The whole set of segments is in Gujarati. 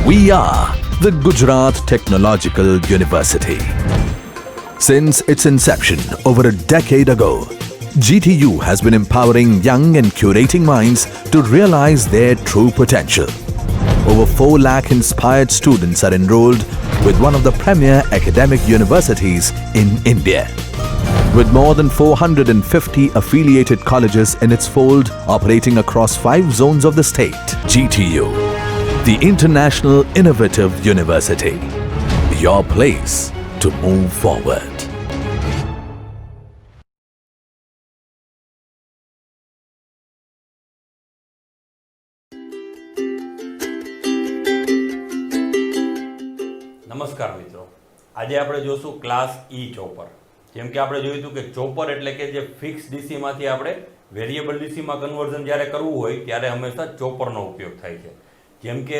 We are the Gujarat Technological University. Since its inception over a decade ago, GTU has been empowering young and curating minds to realize their true potential. Over 4 lakh inspired students are enrolled with one of the premier academic universities in India. With more than 450 affiliated colleges in its fold operating across 5 zones of the state, GTU, the International Innovative University, your place to move forward. નમસ્કાર મિત્રો, આજે આપણે જોશું ક્લાસ ઈ ચોપર. જેમ કે આપણે જોયું હતું કે ચોપર એટલે કે જે ફિક્સ ડીસીમાંથી આપણે વેરિયેબલ ડીસીમાં કન્વર્ઝન જ્યારે કરવું હોય ત્યારે હંમેશા ચોપરનો ઉપયોગ થાય છે. જેમ કે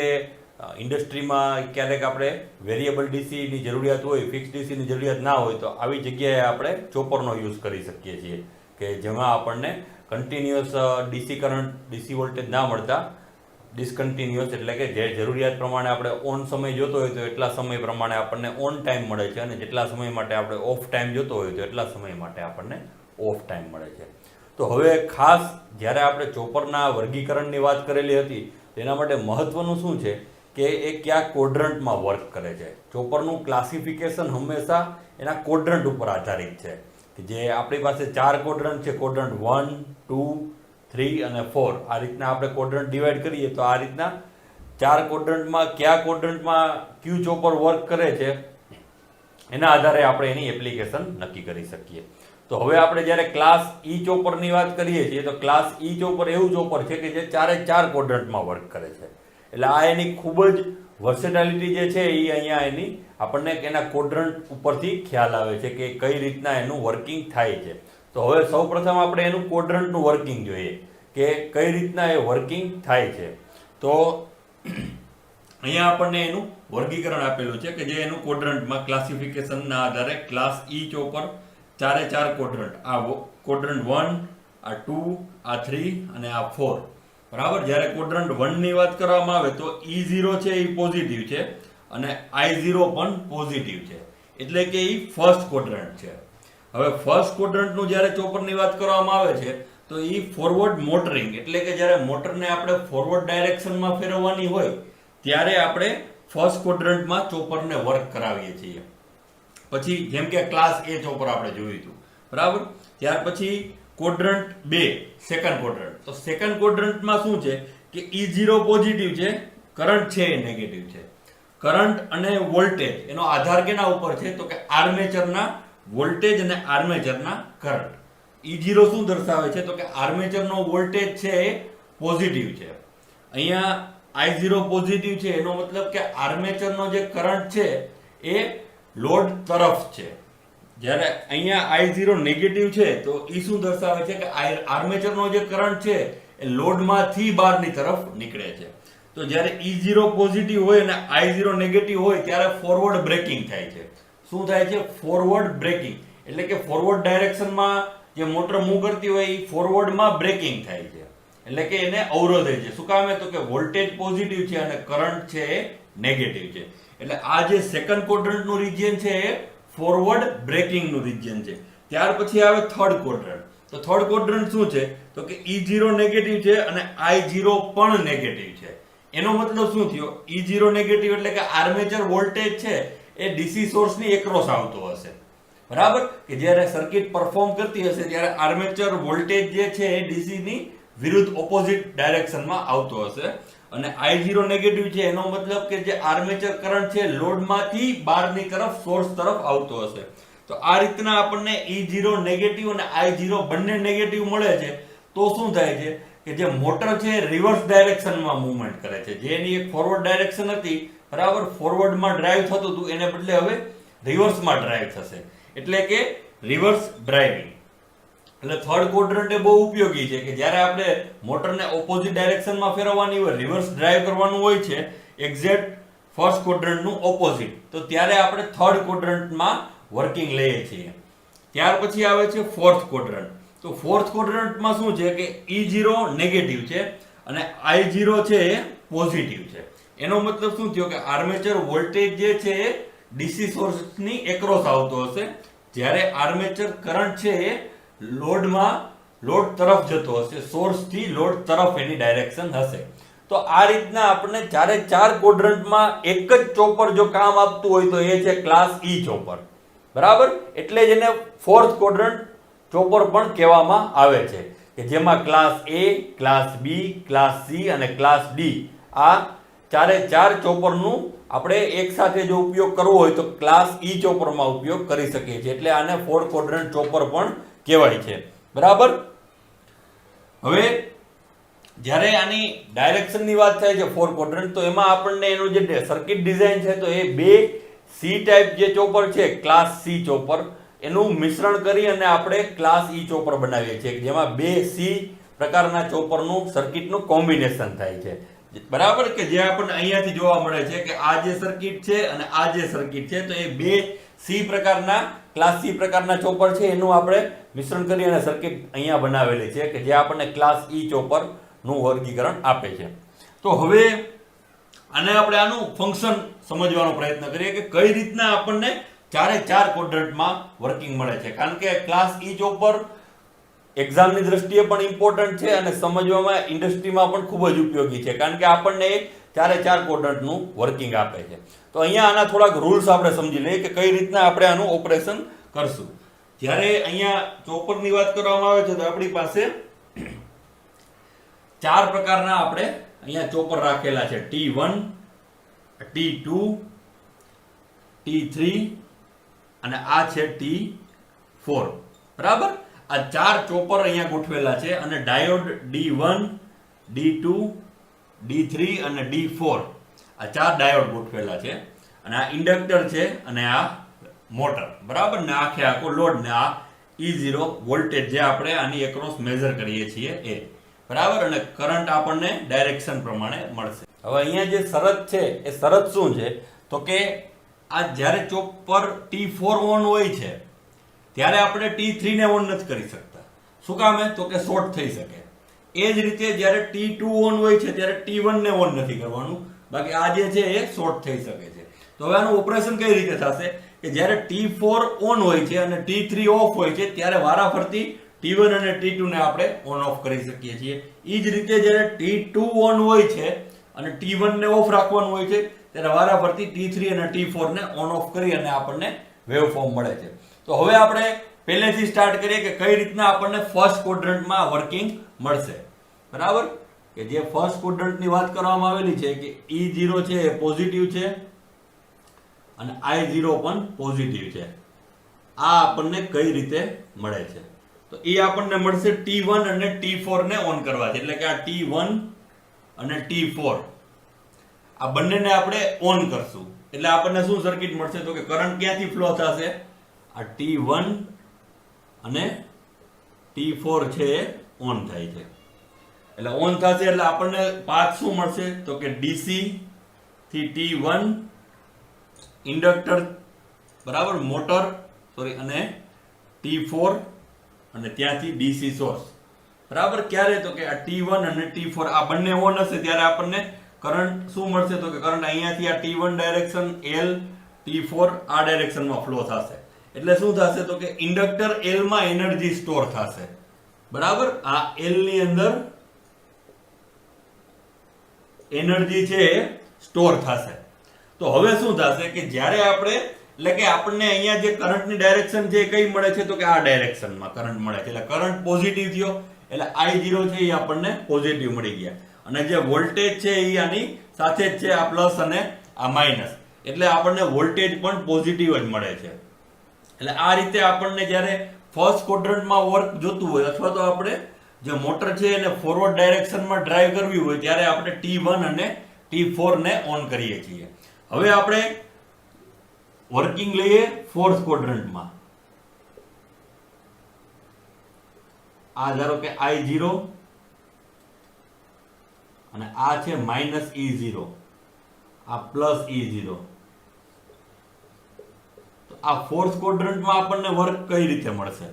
ઇન્ડસ્ટ્રીમાં ક્યારેક આપણે વેરિયેબલ ડીસીની જરૂરિયાત હોય, ફિક્સ ડીસીની જરૂરિયાત ના હોય, તો આવી જગ્યાએ આપણે ચોપરનો યુઝ કરી શકીએ છીએ કે જેમાં આપણને continuous DC current, DC voltage ના મળતા ડિસકન્ટિન્યુઅસ એટલે કે જે જરૂરિયાત પ્રમાણે આપણે ઓન સમય જોતો હોય તો એટલા સમય પ્રમાણે આપણને ઓન ટાઈમ મળે છે, અને જેટલા સમય માટે આપણે ઓફ ટાઈમ જોતો હોય તો એટલા સમય માટે આપણને ઓફ ટાઈમ મળે છે. તો હવે ખાસ જ્યારે આપણે ચોપરના વર્ગીકરણની વાત કરેલી હતી તેના માટે મહત્વનું શું છે કે એ કયા કોડ્રન્ટમાં વર્ક કરે છે. ચોપરનું ક્લાસિફિકેશન હંમેશા એના કોડ્રન્ટ ઉપર આધારિત છે કે જે આપણી પાસે 4 કોડ્રન્ટ છે, કોડ્રન્ટ 1, 2, 3 અને 4. આ રીતના આપણે કોડ્રન્ટ ડિવાઈડ કરીએ તો આ રીતના 4 કોડ્રન્ટમાં કયા કોડ્રન્ટમાં ક્યુ ચોપર વર્ક કરે છે એના આધારે આપણે એની એપ્લિકેશન નક્કી કરી શકીએ. તો હવે આપણે જ્યારે ક્લાસ ઈ ચોપરની વાત કરીએ છીએ તો ક્લાસ ઈ ચોપર એવું ચોપર છે કે જે 4 કોડ્રન્ટમાં વર્ક કરે છે. એટલે આ એની ખૂબ જ વર્સેટાલિટી જે છે એ અહીંયા એની આપણને એના કોડ્રન્ટ ઉપરથી ખ્યાલ આવે છે કે કઈ રીતના એનું વર્કિંગ થાય છે. તો હવે સૌપ્રથમ આપણે એનું કોડ્રન્ટનું વર્કિંગ જોઈએ કે કઈ રીતના એ વર્કિંગ થાય છે. તો અહીંયા આપણને એનું વર્ગીકરણ આપેલું છે કે જે એનું કોડ્રન્ટમાં ક્લાસિફિકેશનના આધારે ક્લાસ ઈ ચોપર 4 કોડ્રન્ટ, આ કોડ્રન્ટ 1, આ 2, આ 3 અને આ 4. બરાબર. જ્યારે કોડ્રન્ટ 1 ની વાત કરવામાં આવે તો E0 છે એ પોઝિટિવ છે અને I0 પણ પોઝિટિવ છે, એટલે કે એ ફર્સ્ટ કોડ્રન્ટ છે. હવે ફર્સ્ટ કોડ્રન્ટનું જ્યારે ચોપરની વાત કરવામાં આવે છે તો એ ફોરવર્ડ મોટરિંગ એટલે કે જ્યારે મોટરને આપણે ફોરવર્ડ ડાયરેક્શનમાં ફેરવવાની હોય ત્યારે આપણે ફર્સ્ટ કોડ્રન્ટમાં ચોપરને વર્ક કરાવીએ છીએ. પછી જેમ કે ક્લાસ એ ચોપર આપણે જોયું હતું, બરાબર. ત્યાર પછી કોડ્રન્ટ 2, સેકન્ડ કોડ્રન્ટ. તો સેકન્ડ કોડ્રન્ટમાં શું છે કે E0 પોઝિટિવ છે, કરંટ છે એ નેગેટિવ છે. કરંટ અને વોલ્ટેજ એનો આધાર કેના ઉપર છે તો કે આર્મેચરના વોલ્ટેજ અને આર્મેચરના કરંટ. E0 શું દર્શાવે છે તો કે આર્મેચરનો વોલ્ટેજ છે એ પોઝિટિવ છે. અહીંયા I0 પોઝિટિવ છે એનો મતલબ કે આર્મેચરનો જે કરંટ છે એ લોડ તરફ છે. જ્યારે અહીંયા I0 નેગેટિવ છે તો એ શું દર્શાવે છે કે આર્મેચરનો જે કરંટ છે એ લોડમાંથી બહારની તરફ નીકળે છે. તો જ્યારે E0 પોઝિટિવ હોય અને I0 નેગેટિવ હોય ત્યારે ફોરવર્ડ બ્રેકિંગ થાય છે. શું થાય છે? ફોરવર્ડ બ્રેકિંગ એટલે કે ફોરવર્ડ ડાયરેક્શનમાં જે મોટર મૂવ કરતી હોય એ ફોરવર્ડમાં બ્રેકિંગ થાય છે, એટલે કે એને અવરોધે છે. શું કામે? તો કે વોલ્ટેજ પોઝિટિવ છે અને કરંટ છે એ નેગેટિવ છે. એટલે આ જે સેકન્ડ કોડ્રન્ટનું રિજિયન છે એ ફોરવર્ડ બ્રેકિંગનું રિજિયન છે. ત્યાર પછી આવે થર્ડ કોડ્રન્ટ. તો થર્ડ કોડ્રન્ટ શું છે તો કે E0 નેગેટિવ છે અને I0 પણ નેગેટિવ છે. એનો મતલબ શું થયો? E0 નેગેટિવ એટલે કે આર્મેચર વોલ્ટેજ છે એ ડીસી સોર્સની એક્રોસ આવતો હશે, બરાબર. કે જ્યારે સર્કિટ પરફોર્મ કરતી હશે ત્યારે આર્મેચર વોલ્ટેજ જે છે એ ડીસી ની વિરુદ્ધ ઓપોઝિટ ડાયરેક્શનમાં આવતો હશે. અને I0 નેગેટિવ છે એનો મતલબ કે જે આર્મેચર કરંટ છે લોડમાંથી બહારની તરફ સોર્સ તરફ આવતો હશે. તો આ રીતના આપણને E0 નેગેટિવ અને I0 બંને નેગેટિવ મળે છે. તો શું થાય છે કે જે મોટર છે રિવર્સ ડાયરેક્શનમાં મૂવમેન્ટ કરે છે. જેની એક ફોરવર્ડ ડાયરેક્શન હતી, બરાબર, ફોરવર્ડમાં ડ્રાઈવ થતું હતું, એને બદલે હવે રિવર્સમાં ડ્રાઈવ થશે, એટલે કે રિવર્સ ડ્રાઇવિંગ. એટલે થર્ડ કોડ્રન્ટ એ બહુ ઉપયોગી છે કે જ્યારે આપણે મોટરને ઓપોઝિટ ડાયરેક્શનમાં ફેરવવાની હોય, રિવર્સ ડ્રાઈવ કરવાનું હોય છે એક્ઝેક્ટ ફર્સ્ટ કોડ્રન્ટનું ઓપોઝિટ, તો ત્યારે આપણે થર્ડ કોડ્રન્ટમાં વર્કિંગ લઈએ છીએ. ત્યાર પછી આવે છે ફોર્થ કોડ્રન્ટ. તો ફોર્થ કોડ્રન્ટમાં શું છે કે E0 નેગેટિવ છે અને I0 છે એ પોઝિટિવ છે. એનો મતલબ શું થયો કે આર્મેચર વોલ્ટેજ જે છે એ ડીસી સોર્સની એક્રોસ આવતો હશે, જ્યારે આર્મેચર કરંટ છે એ લોડ તરફ જતો હશે, સોર્સથી લોડ તરફ એની ડાયરેક્શન હશે. તો આ રીતના આપણને ચારે ચાર ક્વોડ્રન્ટમાં એક જ ચોપર જો કામ આપતું હોય તો એ છે ક્લાસ ઈ ચોપર. બરાબર, એટલે જ એને ફોર્થ ક્વોડ્રન્ટ ચોપર પણ કહેવામાં આવે છે, કે જેમાં ક્લાસ એ, ક્લાસ બી, ક્લાસ સી અને ક્લાસ ડી આ ચારે ચાર ચોપરનું આપણે એક સાથે જો ઉપયોગ કરવો હોય તો ક્લાસ ઈ ચોપરમાં ઉપયોગ કરી શકીએ છીએ, એટલે આને ફોર્થ ક્વોડ્રન્ટ ચોપર પણ કહેવાય છે. બરાબર, હવે જ્યારે આની ડાયરેક્શનની વાત થાય છે ફોર ક્વોડ્રન્ટ, તો એમાં આપણને એનું જે સર્કિટ ડિઝાઇન છે તો એ બે સી ટાઈપ જે ચોપર છે ક્લાસ સી ચોપર એનું મિશ્રણ કરી અને આપણે ક્લાસ ઈ ચોપર બનાવીએ છીએ, જેમાં બે સી પ્રકારના ચોપરનું સર્કિટનું કોમ્બિનેશન થાય છે. બરાબર, કે જે આપણને અહીંયાથી જોવા મળે છે કે આ જે સર્કિટ છે અને આ જે સર્કિટ છે તો એ બે સી પ્રકારના ક્લાસ સી પ્રકારના ચોપર છે એનું આપણે મિશ્રણ કરી અને સર્કિટ અહીંયા બનાવેલી છે, કે જે આપણને ક્લાસ ઈ ચોપર નું વર્ગીકરણ આપે છે. તો હવે આને આપણે આનું ફંક્શન સમજવાનો પ્રયત્ન કરીએ કે કઈ રીતના આપણને ચારે ચાર ક્વોડ્રન્ટમાં વર્કિંગ મળે છે, કારણ કે ક્લાસ ઈ ચોપર એક્ઝામની દ્રષ્ટિએ પણ ઇમ્પોર્ટન્ટ છે અને સમજવામાં ઇન્ડસ્ટ્રીમાં પણ ખૂબ જ ઉપયોગી છે, કારણ કે આપણને ચારે ચાર ક્વોડ્રન્ટનું વર્કિંગ આપે છે. તો અહીંયા આના થોડાક રૂલ્સ આપણે સમજી લઈએ કે કઈ રીતના આપણે આનું ઓપરેશન કરશું. જ્યારે અહીંયા ચોપરની વાત કરવામાં આવે છે તો આપણી પાસે ચાર પ્રકારના આપણે અહીંયા ચોપર રાખેલા છે, T1, T2, T3 અને આ છે T4. બરાબર, આ ચાર ચોપર અહીંયા ગોઠવેલા છે અને ડાયોડ D1, D2, D3 અને D4 આ ચાર ડાયોડ ગોઠવેલા છે, અને આ ઇન્ડક્ટર છે અને આ મોટર. બરાબર, ને આખે આખો લોડ ને આ E0 વોલ્ટેજ જે આપણે આની એક્રોસ મેઝર કરીએ છીએ એ. બરાબર, અને કરંટ આપણને ડાયરેક્શન પ્રમાણે મળશે. હવે અહીંયા જે શરત છે એ શરત શું છે તો કે આ જ્યારે ચોપર T4 ઓન હોય છે ત્યારે આપણે T3 ને ઓન નથી કરી શકતા. શું કામ? તો કે શોર્ટ થઈ શકે. એ જ રીતે જ્યારે T2 ઓન હોય છે ત્યારે T1 ને ઓન નથી કરવાનું, બાકી આ જે છે એ શોર્ટ થઈ શકે છે. તો હવે આનું ઓપરેશન કઈ રીતે થશે કે જ્યારે T4 ઓન હોય છે અને T3 ઓફ હોય છે ત્યારે વારાફરતી T1 અને T2 ને આપણે ઓન ઓફ કરી શકીએ છીએ. એ જ રીતે જ્યારે T2 ઓન હોય છે અને T1 ને ઓફ રાખવાનું હોય છે ત્યારે વારાફરતી T3 અને T4 ને ઓન ઓફ કરી અને આપણને વેવફોર્મ મળે છે. તો હવે આપણે પહેલેથી સ્ટાર્ટ કરીએ કે કઈ રીતના આપણને ફર્સ્ટ ક્વોડ્રન્ટમાં વર્કિંગ મળશે. બરાબર, કે જે ફર્સ્ટ ક્વોડ્રન્ટની વાત કરવામાં આવેલી છે કે E0 છે એ પોઝિટિવ છે અને I0 પણ પોઝિટિવ છે. આ આપણને કઈ રીતે મળે છે તો એ આપણને મળશે T1 અને T4 ને ઓન કરવાથી, એટલે કે આ T1 અને T4 આ બંનેને આપણે ઓન કરશું એટલે આપણને શું સર્કિટ મળશે તો કે કરંટ ક્યાંથી ફ્લો થશે, આ T1 અને T4 છે એ ઓન થાય છે એટલે ઓન થશે એટલે આપણને પાથ શું મળશે તો કે DC થી T1 ઇન્ડક્ટર, બરાબર, મોટર અને T4 અને ત્યાંથી DC સોર્સ. બરાબર, ક્યારે તો કે આ T1 અને T4 આ બંને ઓન હશે ત્યારે આપણને કરંટ શું મળશે તો કે કરંટ અહીંયાથી આ T1 ડાયરેક્શન L, T4 આ ડાયરેક્શનમાં ફ્લો થશે એટલે શું થશે તો કે ઇન્ડક્ટર L માં એનર્જી સ્ટોર થશે. બરાબર, આ L ની અંદર એનર્જી છે એ સ્ટોર થશે. તો હવે શું થશે કે જ્યારે આપણે એટલે કે આપણને અહીંયા જે કરંટની ડાયરેક્શન છે એ કઈ મળે છે તો કે આ ડાયરેક્શનમાં કરંટ મળે છે એટલે કરંટ પોઝિટિવ થયો એટલે I0 છે એ આપણને પોઝિટિવ મળી ગયા અને જે વોલ્ટેજ છે એ આની સાથે જ છે, આ પ્લસ અને આ માઇનસ, એટલે આપણને વોલ્ટેજ પણ પોઝિટિવ જ મળે છે. એટલે આ રીતે આપણને જ્યારે ફર્સ્ટ ક્વોડ્રન્ટમાં વર્ક જોતું હોય અથવા તો આપણે જે મોટર છે એને ફોરવર્ડ ડાયરેક્શનમાં ડ્રાઈવ કરવી હોય ત્યારે આપણે T1 અને T4 ને ઓન કરીએ છીએ. હવે આપણે વર્કિંગ લઈએ ફોર્થ ક્વોડ્રન્ટમાં. આ ધારો કે I0 અને આ છે માઇનસ E0, આ પ્લસ E0. તો આ ફોર્થ ક્વોડ્રન્ટમાં આપણને વર્ક કઈ રીતે મળશે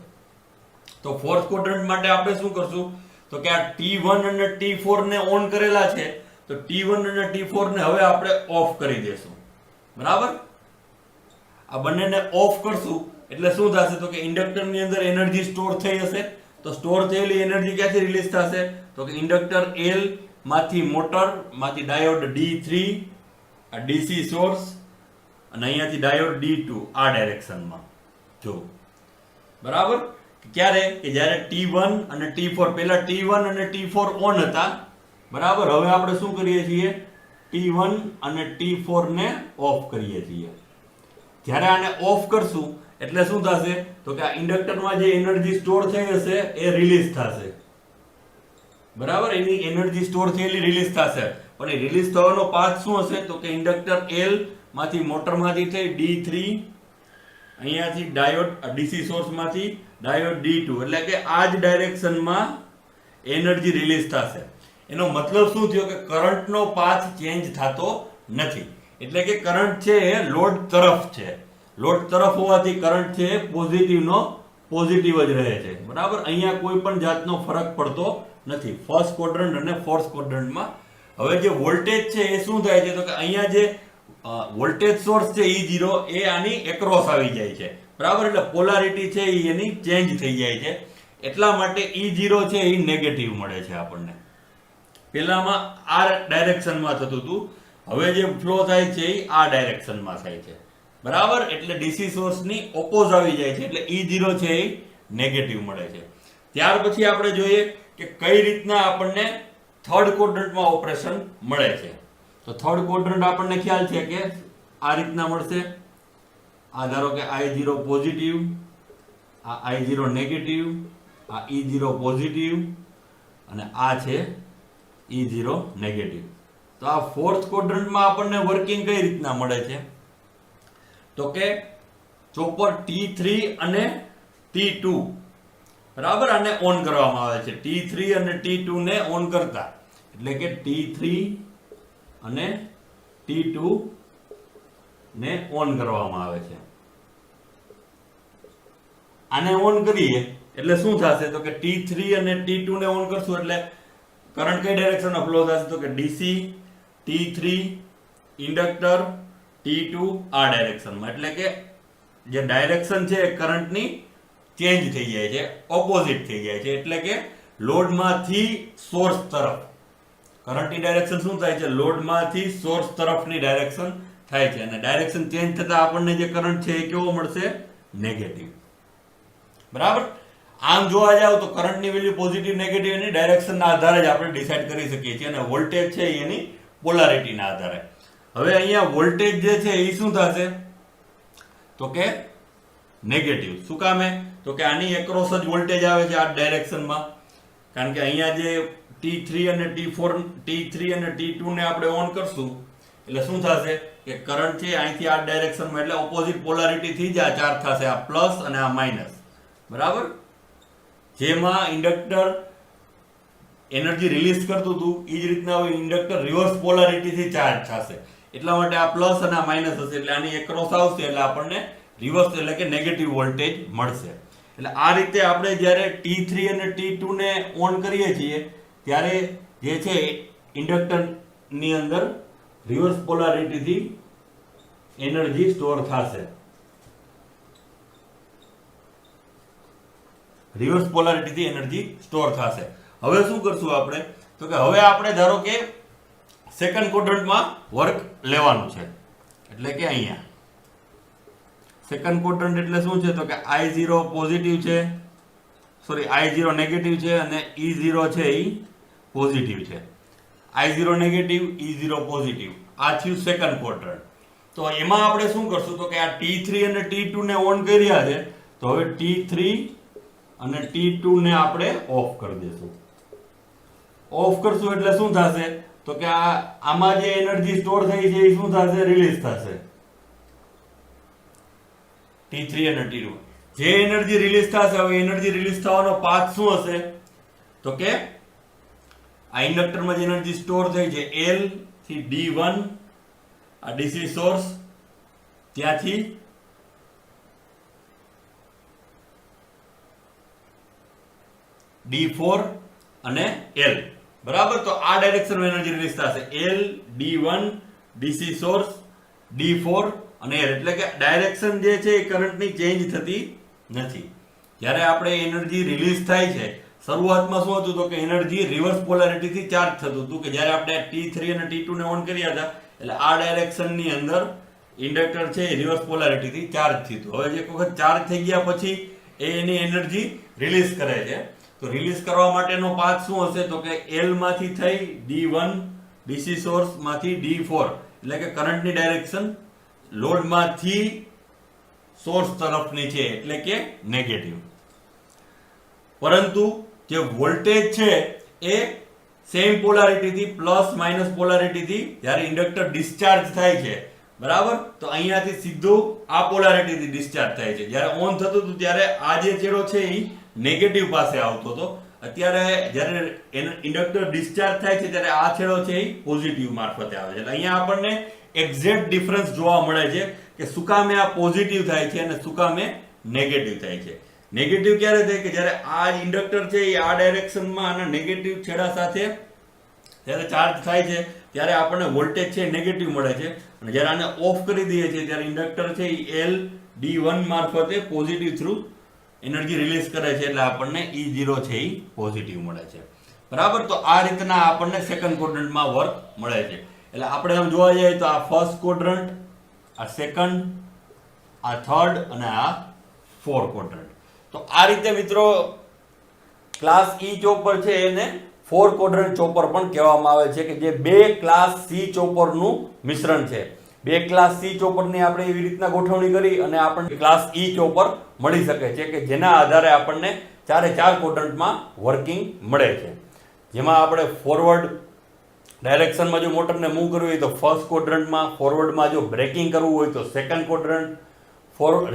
તો ફોર્થ ક્વોડ્રન્ટ માટે આપણે શું કરશું તો કે આ T1 અને T4 ને ઓન કરેલા છે તો T1 અને T4 ને હવે આપણે ઓફ કરી દેશું. બરાબર? આ બંનેને ઓફ કરશું એટલે શું થશે તો કે ઇન્ડક્ટરની અંદર એનર્જી સ્ટોર થઈ હશે. તો સ્ટોર થયેલી એનર્જી ક્યાંથી રિલીઝ થશે તો કે ઇન્ડક્ટર L માંથી મોટર માંથી ડાયોડ D3, આ DC સોર્સ અને અહીંયાથી ડાયોડ D2 આ ડાયરેક્શનમાં. જો બરાબર ક્યારે કે જ્યારે T1 અને T4 પહેલા T1 અને T4 ઓન હતા. બરાબર હવે આપણે શું કરીએ છીએ T1 અને T4 ને ઓફ કરીએ છીએ. જ્યારે આને ઓફ કરશું એટલે શું થશે તો કે આ ઇન્ડક્ટરમાં જે એનર્જી સ્ટોર થઈ હશે એ રિલીઝ થશે. બરાબર એની એનર્જી સ્ટોર થયેલી રિલીઝ થશે પણ એ રિલીઝ થવાનો પાથ શું હશે તો કે ઇન્ડક્ટર L માંથી મોટરમાંથી થઈ D3 અહીંયાથી ડાયોડ DC સોર્સમાંથી ડાયોડ D2 એટલે કે આ જ ડાયરેક્શનમાં એનર્જી રિલીઝ થશે. એનો મતલબ શું થયો કે કરંટનો પાથ ચેન્જ થતો નથી. એટલે કે કરંટ છે એ લોડ તરફ છે. લોડ તરફ હોવાથી કરંટ છે પોઝિટિવનો પોઝિટિવ જ રહે છે. બરાબર અહીંયા કોઈ પણ જાતનો ફરક પડતો નથી ફર્સ્ટ ક્વોડ્રન્ટ અને ફોર્થ ક્વોડ્રન્ટમાં. હવે જે વોલ્ટેજ છે એ શું થાય છે તો કે અહીંયા જે વોલ્ટેજ સોર્સ છે E0 એ આની એક્રોસ આવી જાય છે. બરાબર એટલે પોલારિટી છે એ એની ચેન્જ થઈ જાય છે. એટલા માટે E0 છે એ નેગેટિવ મળે છે આપણને. પહેલામાં આ ડાયરેક્શનમાં થતું હતું હવે જે ફ્લો થાય છે એ આ ડાયરેક્શનમાં થાય છે. બરાબર એટલે DC સોર્સની ઓપોઝ આવી જાય છે એટલે E0 છે એ નેગેટિવ મળે છે. ત્યાર પછી આપણે જોઈએ કે કઈ રીતના આપણને થર્ડ ક્વોડ્રન્ટમાં ઓપરેશન મળે છે. તો થર્ડ ક્વોડ્રન્ટ આપણને ખ્યાલ છે કે આ રીતના મળશે. આ ધારો કે I0 પોઝિટિવ, આ I0 નેગેટિવ, આ E0 પોઝિટિવ અને આ છે E0 નેગેટિવ. તો આ ફોર્થ ક્વોડ્રન્ટમાં આપણને વર્કિંગ કઈ રીતના મળે છે તો કે ચોપર T3 અને T2 બરાબર આને ઓન કરવામાં આવે છે. T3 અને T2 ને ઓન કરતા એટલે કે T3 અને T2 ને ઓન કરવામાં આવે છે. આને ઓન કરીએ એટલે શું થશે તો કે T3 અને T2 ને ઓન કરશું એટલે કરંટ કઈ ડાયરેક્શનમાં ફ્લો થશે તો કે DC T3 ઇન્ડક્ટર T2 આ ડાયરેક્શનમાં. એટલે કે જે ડાયરેક્શન છે કરંટની ચેન્જ થઈ જાય છે ઓપોઝિટ થઈ જાય છે. એટલે કે લોડમાંથી સોર્સ તરફ કરંટની ડાયરેક્શન શું થાય છે લોડમાંથી સોર્સ તરફની ડાયરેક્શન થાય છે અને ડાયરેક્શન ચેન્જ થતા આપણને જે કરંટ છે એ કેવો મળશે નેગેટિવ. બરાબર આમ જોવા જાવ તો કરંટની વેલ્યુ પોઝિટિવ નેગેટિવ એની ડાયરેક્શનના આધારે જ આપણે ડિસાઈડ કરી શકીએ છીએ અને વોલ્ટેજ છે એની પોલારિટીના આધારે. હવે અહીંયા વોલ્ટેજ જે છે એ શું થશે તો કે નેગેટિવ. શું કામે તો કે આની એક્રોસ જ વોલ્ટેજ આવે છે આ ડાયરેક્શનમાં. કારણ કે અહીંયા જે T3 અને T2 ને આપણે ઓન કરશું એટલે શું થશે કે કરંટ છે અહીંથી આ ડાયરેક્શનમાં એટલે ઓપોઝિટ પોલારિટી થી જ આ ચાર્જ થશે આ પ્લસ અને આ માઇનસ. બરાબર જેમાં ઇન્ડક્ટર એનર્જી રિલીઝ કરતું હતું એ જ રીતના હવે ઇન્ડક્ટર રિવર્સ પોલારિટી થી ચાર્જ થશે. એટલા માટે આ પ્લસ અને આ માઇનસ હશે એટલે આની એક્રોસ આવશે એટલે આપણને રિવર્સ એટલે કે નેગેટિવ વોલ્ટેજ મળશે. એટલે આ રીતે આપણે જ્યારે T3 અને T2 ને ઓન કરીએ છીએ ત્યારે જે છે ઇન્ડક્ટરની અંદર રિવર્સ પોલારિટીથી એનર્જી સ્ટોર થશે. રિવર્સ પોલારિટીથી એનર્જી સ્ટોર થશે. હવે શું કરશું આપણે તો કે હવે આપણે ધારો કે સેકન્ડ ક્વોડ્રન્ટમાં વર્ક લેવાનું છે. એટલે કે અહીંયા સેકન્ડ ક્વોડ્રન્ટ એટલે શું છે તો કે I0 પોઝિટિવ છે I0 નેગેટિવ છે અને E0 છે એ પોઝિટિવ છે. I0 નેગેટિવ E0 પોઝિટિવ આ થયું સેકન્ડ ક્વોડ્રન્ટ. તો એમાં આપણે શું કરશું તો કે આ T3 અને T2 ને ઓન કર્યા છે તો હવે T3 અને T2 ને આપણે ઓફ કરી દેશું. ઓફ કરશું એટલે શું થશે તો કે આમાં જે એનર્જી સ્ટોર થઈ છે એ શું થશે રિલીઝ થશે. T3 અને T2 જે એનર્જી રિલીઝ થશે હવે એનર્જી રિલીઝ થવાનો પાથ શું હશે તો કે આ ઇન્ડક્ટરમાં જે એનર્જી સ્ટોર થઈ છે L થી D1 આ DC સોર્સ ત્યાંથી D4 અને L બરાબર, તો આ ડાયરેક્શનમાં એનર્જી રિલીઝ થશે L D1 DC source D4 અને L, એટલે કે ડાયરેક્શન જે છે એ કરંટની ચેન્જ થતી નથી. જ્યારે આપણે એનર્જી રિલીઝ થાય છે, શરૂઆતમાં શું હતું તો કે એનર્જી રિવર્સ પોલારિટીથી ચાર્જ થતું હતું, કે જ્યારે આપણે T3 અને T2 ને ઓન કર્યા હતા એટલે આ ડાયરેક્શનની અંદર ઇન્ડક્ટર છે એ રિવર્સ પોલારિટીથી ચાર્જ થયું. હવે એક વખત ચાર્જ થઈ ગયા પછી એની એનર્જી રિલીઝ કરે છે. તો રિલીઝ કરવા માટેનો પાથ શું હશે તો કે L માંથી થઈ D1 DC સોર્સ માંથી D4, એટલે કે કરંટની ડાયરેક્શન લોડમાંથી સોર્સ તરફની છે, એટલે કે નેગેટિવ. પરંતુ જે વોલ્ટેજ છે એ સેમ પોલારિટીથી પ્લસ માઇનસ પોલારિટીથી જ્યારે ઇન્ડક્ટર ડિસ્ચાર્જ થાય છે, બરાબર, તો અહીંયાથી સીધું આ પોલારિટીથી ડિસ્ચાર્જ થાય છે. જ્યારે ઓન થતું હતું ત્યારે આ જે છેડો છે એ નેગેટિવ પાસે આવતો હતો. અત્યારે જ્યારે ઇન્ડક્ટર ડિસ્ચાર્જ થાય છે ત્યારે આ છેડો છે એ પોઝિટિવ મારફતે આવે છે. એટલે અહીંયા આપણને એક્ઝેક્ટ ડિફરન્સ જોવા મળે છે કે શું કામે આ પોઝિટિવ થાય છે અને શું કામે નેગેટિવ થાય છે. નેગેટિવ ક્યારે થાય કે જ્યારે આ ઇન્ડક્ટર છે એ આ ડાયરેક્શનમાં આના નેગેટિવ છેડા સાથે જ્યારે ચાર્જ થાય છે ત્યારે આપણને વોલ્ટેજ છે નેગેટિવ મળે છે, અને જ્યારે આને ઓફ કરી દઈએ છીએ ત્યારે ઇન્ડક્ટર છે એ L D1 મારફતે પોઝિટિવ થ્રુ એનર્જી રિલીઝ કરે છે, એટલે આપણને E0 છે એ પોઝિટિવ મળે છે. બરાબર, તો આ રીતના આપણને સેકન્ડ ક્વોડ્રન્ટમાં વર્ક મળે છે. એટલે આપણે આમ જોવા જઈએ તો આ ફર્સ્ટ ક્વોડ્રન્ટ, આ સેકન્ડ, આ થર્ડ અને આ ફોર્થ ક્વોડ્રન્ટ. તો આ રીતે મિત્રો ક્લાસ E ચોપર છે એને ફોર ક્વોડ્રન્ટ ચોપર પણ કહેવામાં આવે છે, કે જે બે ક્લાસ C ચોપરનું મિશ્રણ છે. બે ક્લાસ C ચોપરની આપણે એવી રીતના ગોઠવણી કરી અને આપણને ક્લાસ E ચોપર મળી શકે છે, કે જેના આધારે આપણને ચારે ચાર ક્વોડ્રન્ટમાં વર્કિંગ મળે છે. જેમાં આપણે ફોરવર્ડ ડાયરેક્શનમાં જો મોટરને મૂવ કરવી હોય તો ફર્સ્ટ ક્વોડ્રન્ટમાં, ફોરવર્ડમાં જો બ્રેકિંગ કરવું હોય તો સેકન્ડ ક્વોડ્રન્ટ,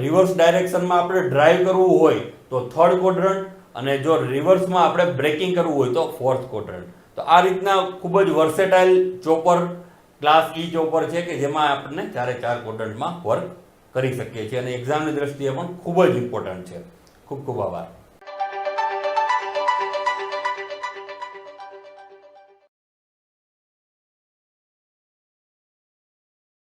રિવર્સ ડાયરેક્શનમાં આપણે ડ્રાઈવ કરવું હોય તો થર્ડ ક્વોડ્રન્ટ, અને જો રિવર્સમાં આપણે બ્રેકિંગ કરવું હોય તો ફોર્થ ક્વોડ્રન્ટ. તો આ રીતના ખૂબ જ versatile chopper class E chopper છે, કે જેમાં આપણને ચારે ચાર ક્વોડ્રન્ટમાં વર્ક કરી શકીએ છીએ, અને એક્ઝામની દ્રષ્ટિએ પણ ખૂબ જ ઇમ્પોર્ટન્ટ છે. ખૂબ ખૂબ આભાર.